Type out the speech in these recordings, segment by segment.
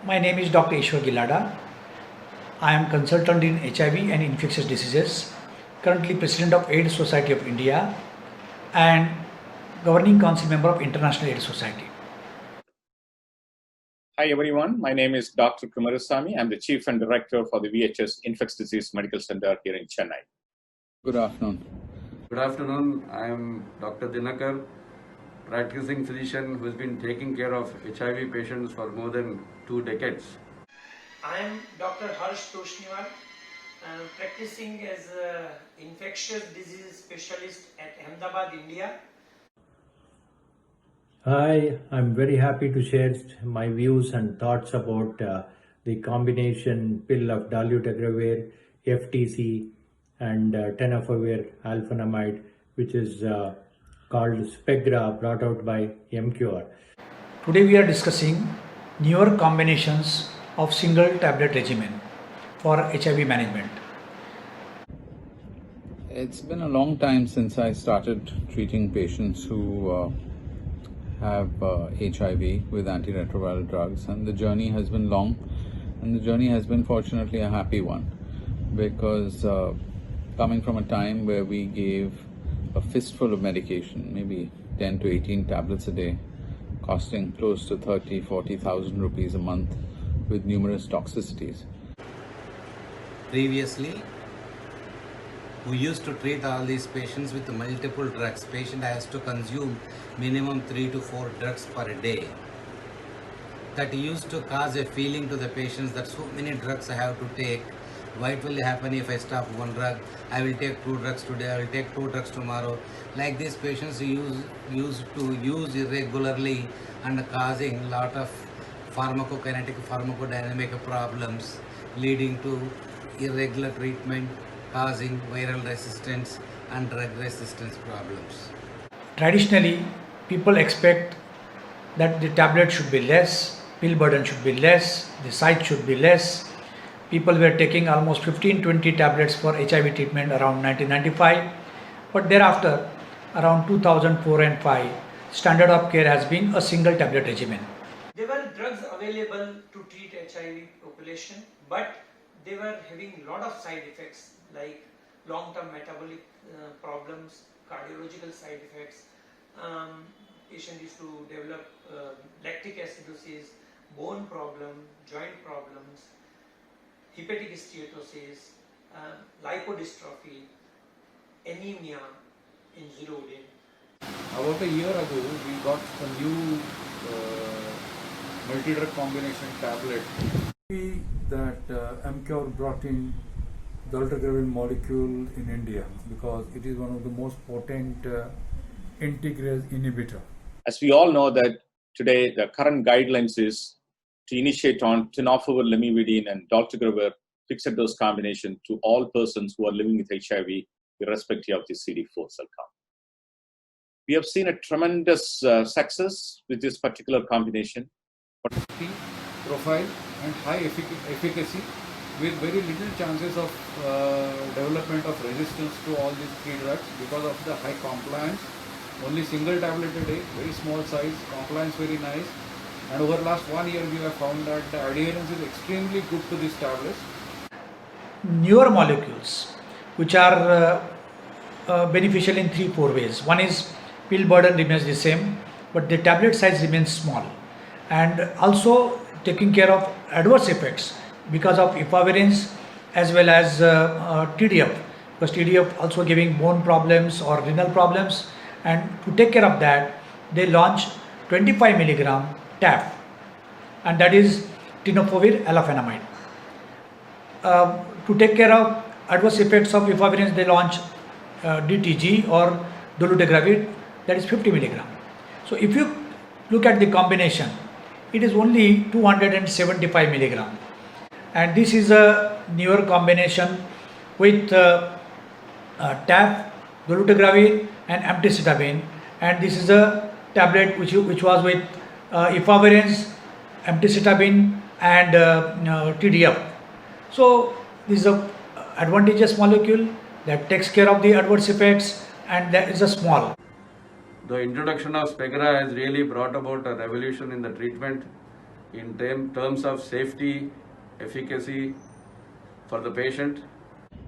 My name is Dr. Ishwar Gilada. I am consultant in HIV and infectious diseases, currently President of AIDS Society of India and Governing Council member of International AIDS Society. Hi everyone, my name is Dr. Kumarasamy. I'm the Chief and Director for the VHS Infectious Disease Medical Center here in Chennai. Good afternoon. Good afternoon. I am Dr. Dinakar, practicing physician who has been taking care of HIV patients for more than 2 decades. I am Dr. Harsh Toshniwal, practicing as an infectious disease specialist at Ahmedabad, India. Hi, I'm very happy to share my views and thoughts about the combination pill of dolutegravir, FTC and tenofovir alafenamide, which is called Spegra, brought out by MCure. Today we are discussing newer combinations of single tablet regimen for HIV management. It's been a long time since I started treating patients who have HIV with antiretroviral drugs, and the journey has been long, and the journey has been fortunately a happy one, because coming from a time where we gave a fistful of medication, maybe 10 to 18 tablets a day, costing close to 30,000-40,000 rupees a month with numerous toxicities. Previously, we used to treat all these patients with multiple drugs. Patient has to consume minimum 3 to 4 drugs per day. That used to cause a feeling to the patients that so many drugs I have to take. What will happen if I stop one drug? I will take 2 drugs today, I will take 2 drugs tomorrow. Like these patients used to use irregularly and causing a lot of pharmacokinetic, pharmacodynamic problems, leading to irregular treatment, causing viral resistance and drug resistance problems. Traditionally, people expect that the tablet should be less, pill burden should be less, the size should be less. People were taking almost 15-20 tablets for HIV treatment around 1995, but thereafter, around 2004 and 5, standard of care has been a single tablet regimen. There were drugs available to treat HIV population, but they were having a lot of side effects like long-term metabolic problems, cardiological side effects. Patient used to develop lactic acidosis, bone problem, joint problems, hepatic steatosis, lipodystrophy, anemia in Zirudin. About a year ago, we got a new multi-drug combination tablet. That MCure brought in dolutegravir molecule in India because it is one of the most potent integrase inhibitor. As we all know that today the current guidelines is to initiate on tenofovir, lamivudine and dolutegravir fixed dose combination to all persons who are living with HIV irrespective of the CD4 cell count. We have seen a tremendous success with this particular combination. Profile and high efficacy with very little chances of development of resistance to all these 3 drugs because of the high compliance. Only single tablet a day, very small size, compliance very nice. And over last 1 year we have found that the adherence is extremely good to these tablets. Newer molecules which are beneficial in 3-4 ways. One is pill burden remains the same, but the tablet size remains small, and also taking care of adverse effects because of efavirenz as well as TDF, because TDF also giving bone problems or renal problems, and to take care of that they launch 25 milligram TAF, and that is tenofovir alafenamide. To take care of adverse effects of efavirenz they launch DTG or dolutegravir, that is 50 milligram. So if you look at the combination, it is only 275 milligram, and this is a newer combination with TAF, dolutegravir and emtricitabine, and this is a tablet which was with efavirenz, emtricitabine and TDF. So this is a advantageous molecule that takes care of the adverse effects, and that is a small. The introduction of Spegra has really brought about a revolution in the treatment. in terms of safety, efficacy for the patient.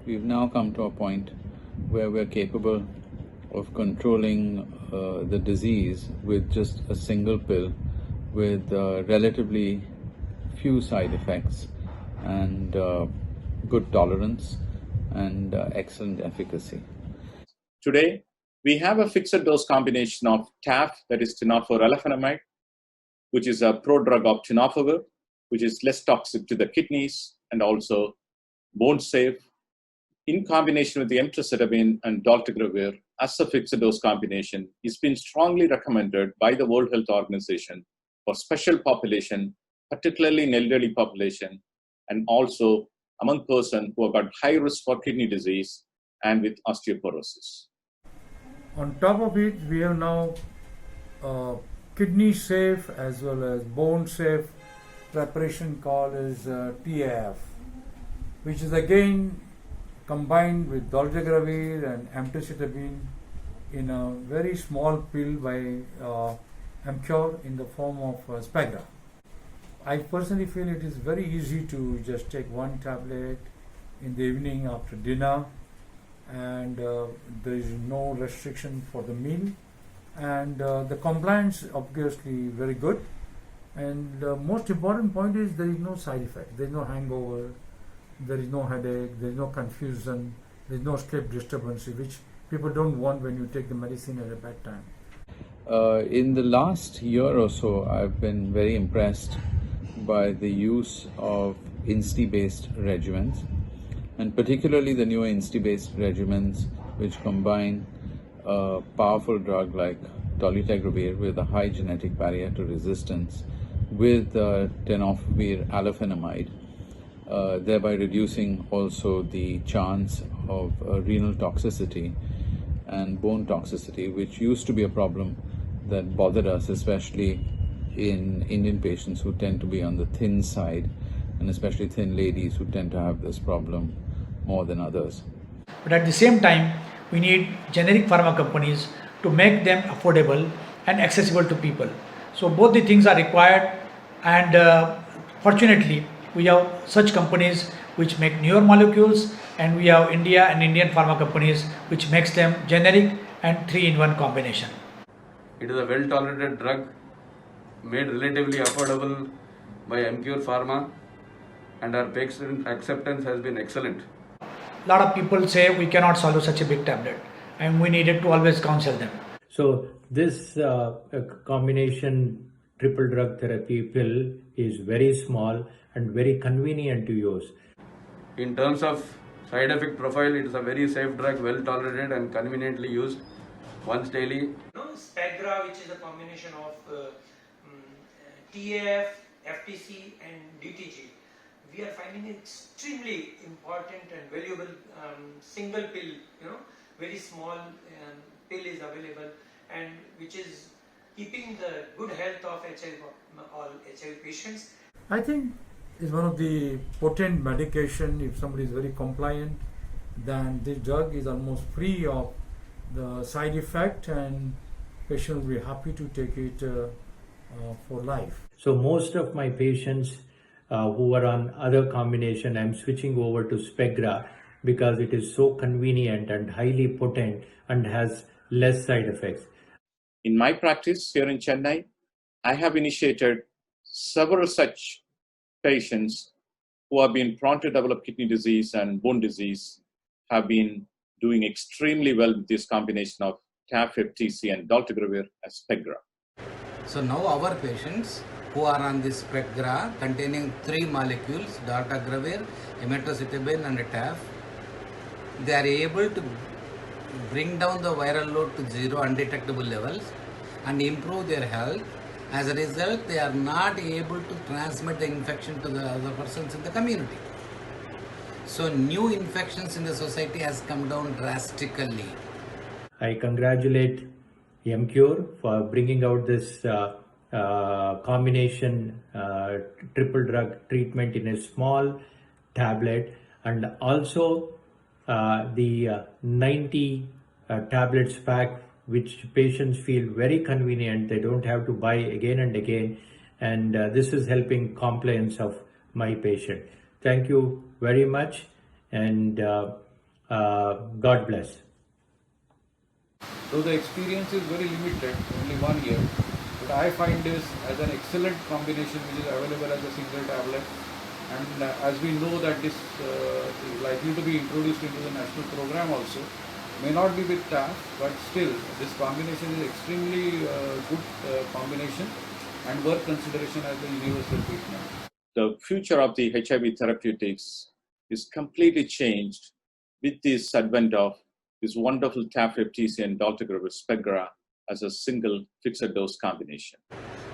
We've now come to a point where we're capable of controlling the disease with just a single pill with relatively few side effects and good tolerance and excellent efficacy. Today, we have a fixed dose combination of TAF, that is tenofovir alafenamide, which is a prodrug of tenofovir, which is less toxic to the kidneys and also bone safe, in combination with the emtricitabine and dolutegravir as a fixed dose combination, is been strongly recommended by the World Health Organization for special population, particularly in elderly population, and also among persons who have got high risk for kidney disease and with osteoporosis. On top of it, we have now kidney safe as well as bone safe preparation called as TAF, which is again combined with dolutegravir and emtricitabine in a very small pill by Emcure in the form of Spegra. I personally feel it is very easy to just take one tablet in the evening after dinner, and there is no restriction for the meal, and the compliance obviously very good, and the most important point is there is no side effect, there is no hangover, there is no headache, there is no confusion, there is no sleep disturbance, which people don't want when you take the medicine at a bad time. In the last year or so, I've been very impressed by the use of INSTI-based regimens, and particularly the newer INSTI-based regimens which combine a powerful drug like dolutegravir with a high genetic barrier to resistance with tenofovir alafenamide, thereby reducing also the chance of renal toxicity and bone toxicity, which used to be a problem that bothered us, especially in Indian patients who tend to be on the thin side, and especially thin ladies who tend to have this problem more than others. But at the same time, we need generic pharma companies to make them affordable and accessible to people. So both the things are required, and fortunately, we have such companies which make newer molecules, and we have India and Indian pharma companies which makes them generic and 3-in-1 combination. It is a well-tolerated drug, made relatively affordable by Emcure Pharma, and our patient acceptance has been excellent. A lot of people say we cannot swallow such a big tablet, and we needed to always counsel them. So this combination triple drug therapy pill is very small and very convenient to use. In terms of side effect profile, it is a very safe drug, well tolerated and conveniently used once daily. Spegra, which is a combination of TAF, FTC and DTG, we are finding extremely important and valuable single pill, very small pill is available, and which is keeping the good health of all HIV patients. I think it's one of the potent medication. If somebody is very compliant, then this drug is almost free of the side effect, and patient will be happy to take it for life. So most of my patients who are on other combination, I'm switching over to Spegra because it is so convenient and highly potent and has less side effects. In my practice here in Chennai, I have initiated several such patients who have been prone to develop kidney disease and bone disease, have been doing extremely well with this combination of TAF, FTC and dolutegravir as Spegra. So now our patients who are on this Spegra containing 3 molecules, dolutegravir, emtricitabine and TAF, they are able to bring down the viral load to zero undetectable levels and improve their health. As a result, they are not able to transmit the infection to the other persons in the community. So new infections in the society has come down drastically. I congratulate Emcure for bringing out this combination triple drug treatment in a small tablet, and also the 90 tablets pack, which patients feel very convenient. They don't have to buy again and again. and this is helping compliance of my patient. Thank you very much, and God bless. Though the experience is very limited, only 1 year, but I find this as an excellent combination which is available as a single tablet. And as we know that this is likely to be introduced into the national program also, may not be with TAF, but still this combination is extremely good combination and worth consideration as the universal treatment. The future of the HIV therapeutics is completely changed with this advent of this wonderful TAF FTC and dolutegravir Spegra as a single fixed dose combination.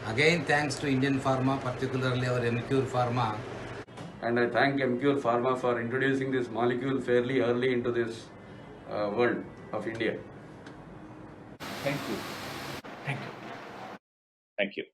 Again, thanks to Indian Pharma, particularly our Emcure Pharma. And I thank Emcure Pharma for introducing this molecule fairly early into this world of India. Thank you. Thank you. Thank you.